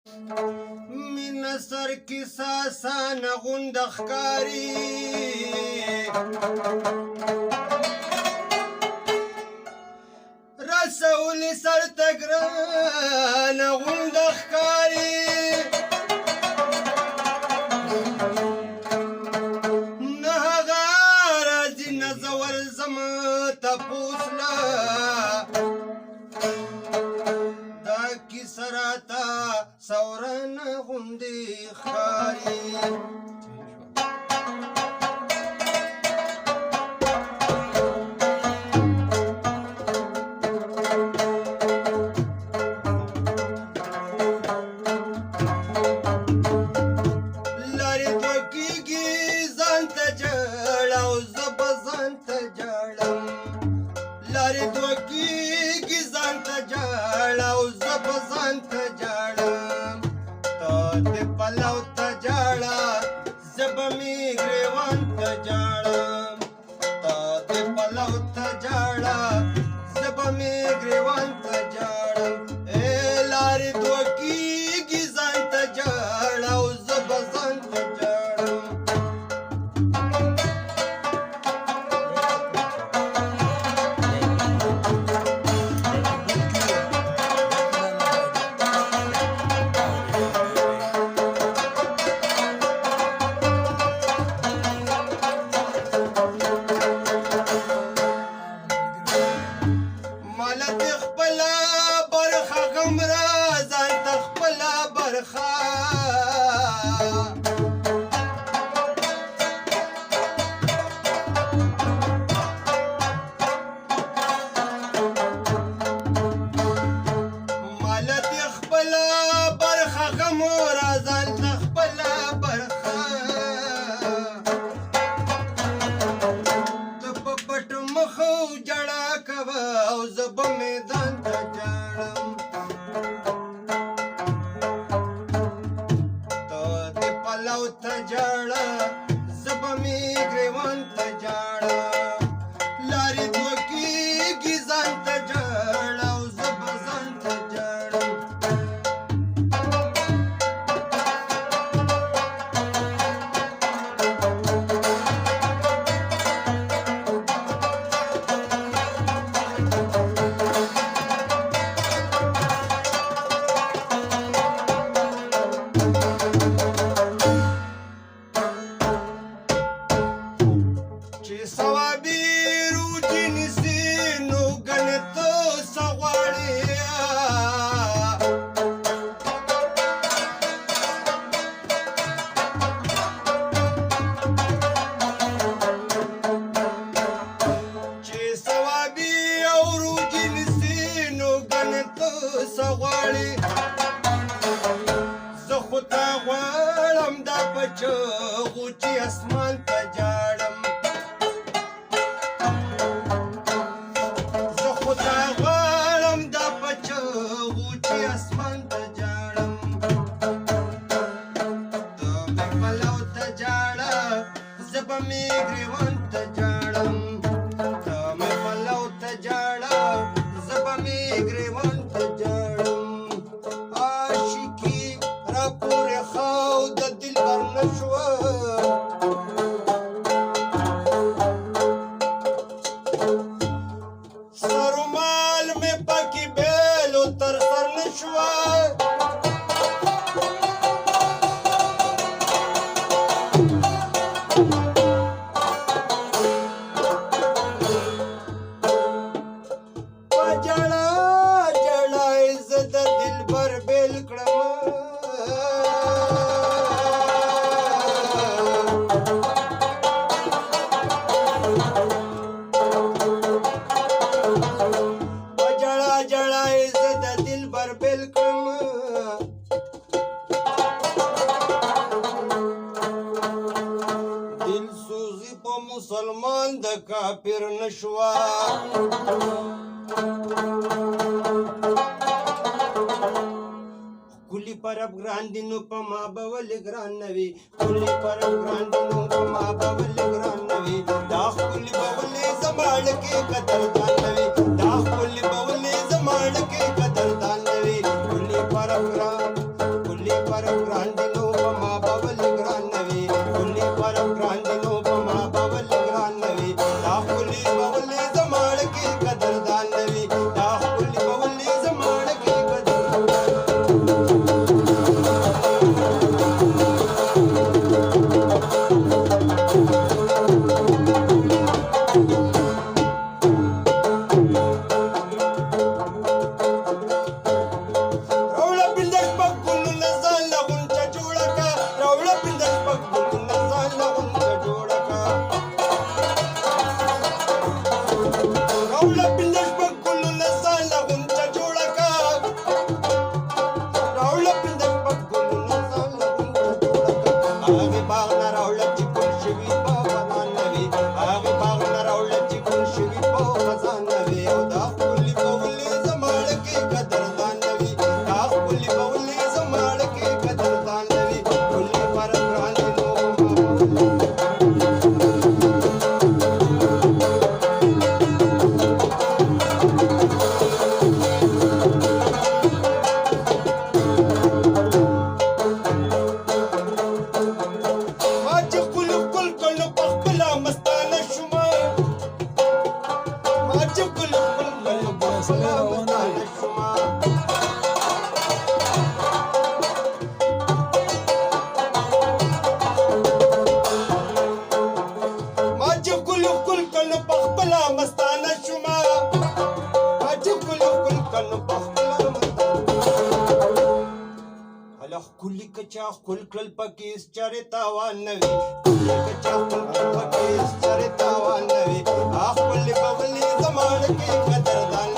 مینه سر کې ساسانه غونډه ښکاري رسولې سر ته ګرانه غونډه ښکاري نه هغه راځي نه زه ورځم تپوس له دا کیسه راته سورانه غوندې ښکاري کافر نشوا کلی پرب ګراندینو په ما بول ګران نوي کلی پرب ګراندینو په ما بول ګران نوي دا کلی بول زماړ کې قدر دان نوي دا کلی بول زماړ کې قدر دان نوي کلی پرب ګران پر ګران دي نو په ما به ولې ګران نه وي کلي پر ګران دي نو په ما به ولې ګران نه وي دا ښکلي به ولې زما زړه کې قدردان نه وي دا ښکلي به ولې زما زړه کې قدردان کلی کچا خپل کړل پکې چرې تاوان نه وي کلی کچا خپل کړل پکې چرې تاوان نه وي خپل به ولې زما زړه کې قدردان